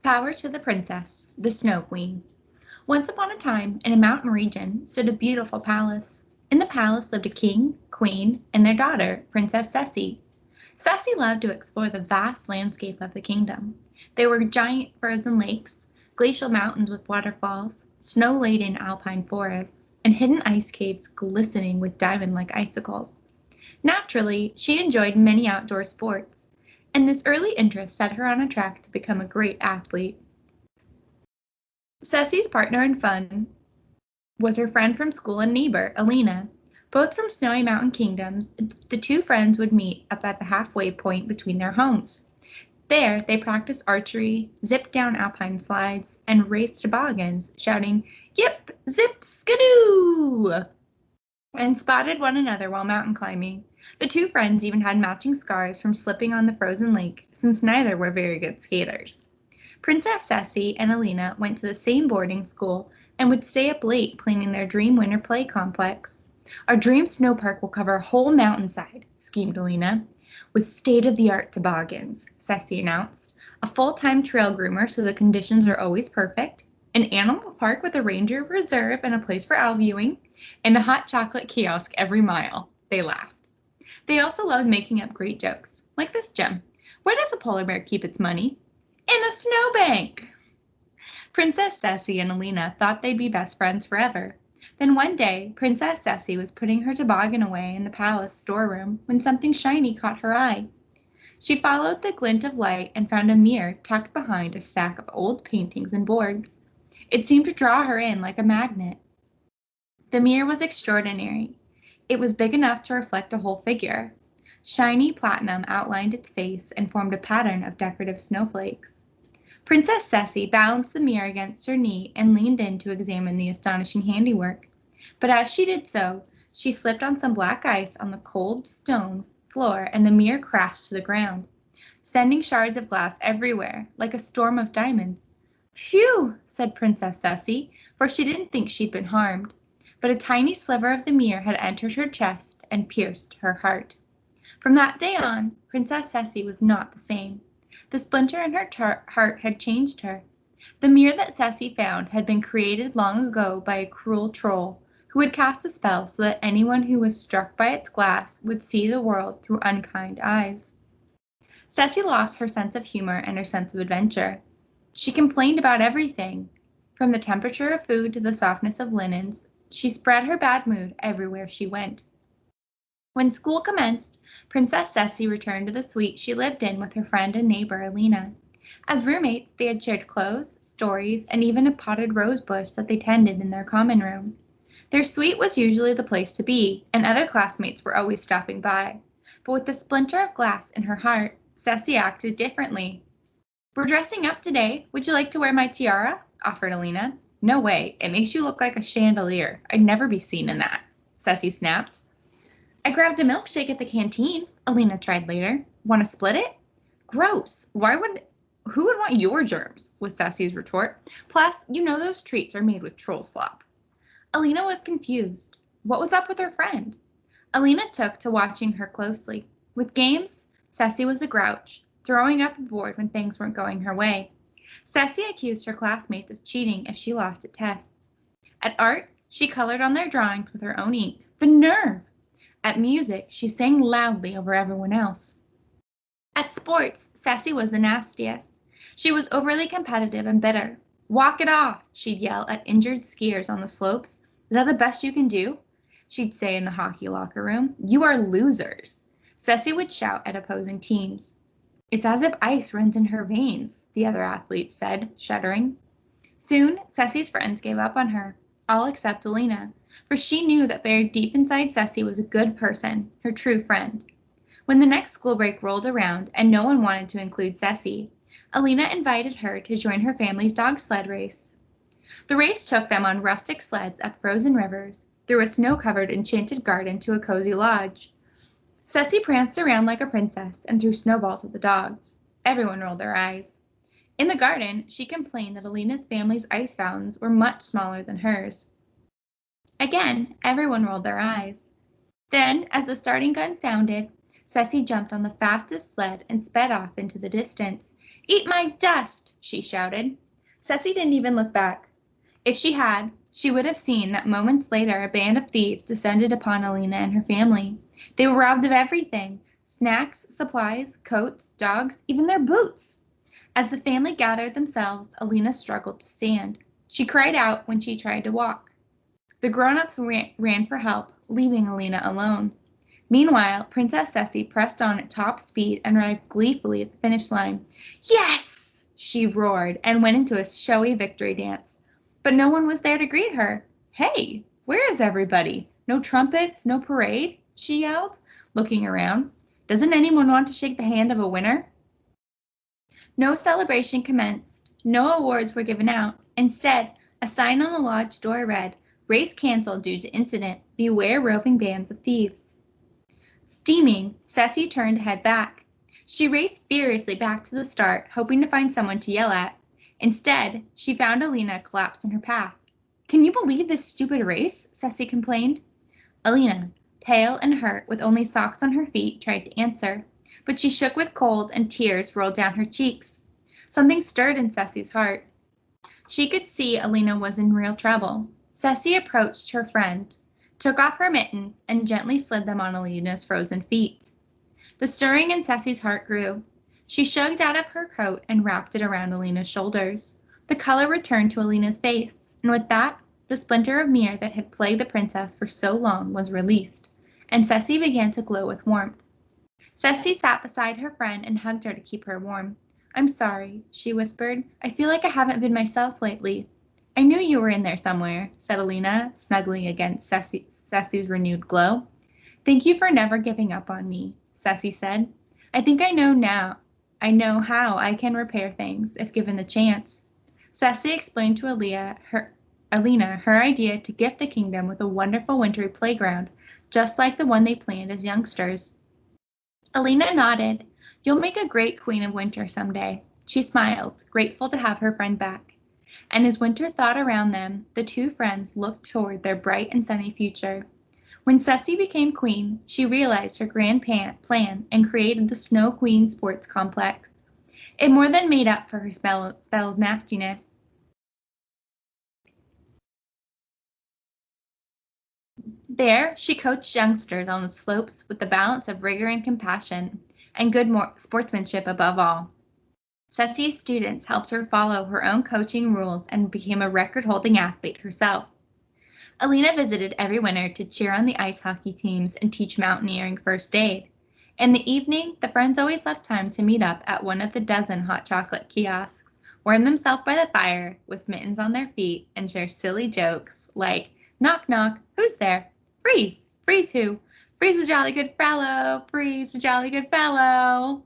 Power to the Princess, the Snow Queen. Once upon a time, in a mountain region, stood a beautiful palace. In the palace lived a king, queen, and their daughter, Princess Ceci. Ceci loved to explore the vast landscape of the kingdom. There were giant frozen lakes, glacial mountains with waterfalls, snow-laden alpine forests, and hidden ice caves glistening with diamond-like icicles. Naturally, she enjoyed many outdoor sports, and this early interest set her on a track to become a great athlete. Ceci's partner in fun was her friend from school and neighbor, Alina. Both from snowy mountain kingdoms, the two friends would meet up at the halfway point between their homes. There, they practiced archery, zipped down alpine slides, and raced toboggans, shouting, "Yip, zip, skidoo!" and spotted one another while mountain climbing. The two friends even had matching scars from slipping on the frozen lake, since neither were very good skaters. Princess Ceci and Alina went to the same boarding school and would stay up late planning their dream winter play complex. "Our dream snow park will cover a whole mountainside," schemed Alina. "With state-of-the-art toboggans," Ceci announced, "a full-time trail groomer so the conditions are always perfect, an animal park with a ranger reserve and a place for owl viewing, and a hot chocolate kiosk every mile." They laughed. They also loved making up great jokes, like this gem. "Where does a polar bear keep its money?" "In a snowbank!" Princess Ceci and Alina thought they'd be best friends forever. Then one day, Princess Ceci was putting her toboggan away in the palace storeroom when something shiny caught her eye. She followed the glint of light and found a mirror tucked behind a stack of old paintings and boards. It seemed to draw her in like a magnet. The mirror was extraordinary. It was big enough to reflect a whole figure. Shiny platinum outlined its face and formed a pattern of decorative snowflakes. Princess Ceci balanced the mirror against her knee and leaned in to examine the astonishing handiwork. But as she did so, she slipped on some black ice on the cold stone floor and the mirror crashed to the ground, sending shards of glass everywhere, like a storm of diamonds. "Phew," said Princess Ceci, for she didn't think she'd been harmed. But a tiny sliver of the mirror had entered her chest and pierced her heart. From that day on, Princess Ceci was not the same. The splinter in her heart had changed her. The mirror that Ceci found had been created long ago by a cruel troll, who had cast a spell so that anyone who was struck by its glass would see the world through unkind eyes. Ceci lost her sense of humor and her sense of adventure. She complained about everything, from the temperature of food to the softness of linens. She spread her bad mood everywhere she went. When school commenced, Princess Ceci returned to the suite she lived in with her friend and neighbor Alina. As roommates, they had shared clothes, stories, and even a potted rose bush that they tended in their common room. Their suite was usually the place to be, and other classmates were always stopping by. But with the splinter of glass in her heart, Ceci acted differently. "We're dressing up today. Would you like to wear my tiara?" offered Alina. "No way. It makes you look like a chandelier. I'd never be seen in that," Ceci snapped. "I grabbed a milkshake at the canteen," Alina tried later. "Want to split it?" "Gross. Who would want your germs?" was Ceci's retort. "Plus, you know those treats are made with troll slop." Alina was confused. What was up with her friend? Alina took to watching her closely. With games, Ceci was a grouch, throwing up a board when things weren't going her way. Ceci accused her classmates of cheating if she lost at tests. At art, she colored on their drawings with her own ink. The nerve! At music, she sang loudly over everyone else. At sports, Ceci was the nastiest. She was overly competitive and bitter. "Walk it off," she'd yell at injured skiers on the slopes. "Is that the best you can do?" she'd say in the hockey locker room. "You are losers," Ceci would shout at opposing teams. "It's as if ice runs in her veins," the other athletes said, shuddering. Soon, Ceci's friends gave up on her, all except Alina, for she knew that very deep inside Ceci was a good person, her true friend. When the next school break rolled around and no one wanted to include Ceci, Alina invited her to join her family's dog sled race. The race took them on rustic sleds up frozen rivers, through a snow-covered enchanted garden to a cozy lodge. Ceci pranced around like a princess and threw snowballs at the dogs. Everyone rolled their eyes. In the garden, she complained that Alina's family's ice fountains were much smaller than hers. Again, everyone rolled their eyes. Then, as the starting gun sounded, Ceci jumped on the fastest sled and sped off into the distance, Eat my dust, she shouted. Ceci didn't even look back. If she had, she would have seen that moments later a band of thieves descended upon Alina and her family. They were robbed of everything: snacks, supplies, coats, dogs, even their boots. As the family gathered themselves, Alina struggled to stand. She cried out when she tried to walk. The grown-ups ran for help, leaving Alina alone. Meanwhile, Princess Ceci pressed on at top speed and arrived gleefully at the finish line. Yes! She roared and went into a showy victory dance. But no one was there to greet her. Hey, where is everybody? No trumpets, no parade? She yelled, looking around. Doesn't anyone want to shake the hand of a winner? No celebration commenced. No awards were given out. Instead, a sign on the lodge door read, Race canceled due to incident. Beware roving bands of thieves. Steaming, Ceci turned to head back. She raced furiously back to the start, hoping to find someone to yell at. Instead, she found Alina collapsed in her path. Can you believe this stupid race? Ceci complained. Alina, pale and hurt with only socks on her feet, tried to answer, but she shook with cold and tears rolled down her cheeks. Something stirred in Ceci's heart. She could see Alina was in real trouble. Ceci approached her friend, took off her mittens, and gently slid them on Alina's frozen feet. The stirring in Ceci's heart grew. She shrugged out of her coat and wrapped it around Alina's shoulders. The color returned to Alina's face, and with that, the splinter of mirror that had plagued the princess for so long was released, and Ceci began to glow with warmth. Ceci sat beside her friend and hugged her to keep her warm. I'm sorry, she whispered. I feel like I haven't been myself lately. I knew you were in there somewhere, said Alina, snuggling against Ceci's renewed glow. Thank you for never giving up on me, Ceci said. I think I know how I can repair things if given the chance. Ceci explained to Alina her idea to gift the kingdom with a wonderful wintry playground, just like the one they planned as youngsters. Alina nodded. You'll make a great queen of winter someday. She smiled, grateful to have her friend back. And as winter thawed around them, the two friends looked toward their bright and sunny future. When Ceci became queen, she realized her grand plan and created the Snow Queen Sports Complex. It more than made up for her spell of nastiness. There, she coached youngsters on the slopes with the balance of rigor and compassion, and good sportsmanship above all. Ceci's students helped her follow her own coaching rules and became a record-holding athlete herself. Alina visited every winter to cheer on the ice hockey teams and teach mountaineering first aid. In the evening, the friends always left time to meet up at one of the dozen hot chocolate kiosks, warm themselves by the fire with mittens on their feet, and share silly jokes like, knock knock, who's there? Freeze! Freeze who? Freeze a jolly good fellow! Freeze a jolly good fellow!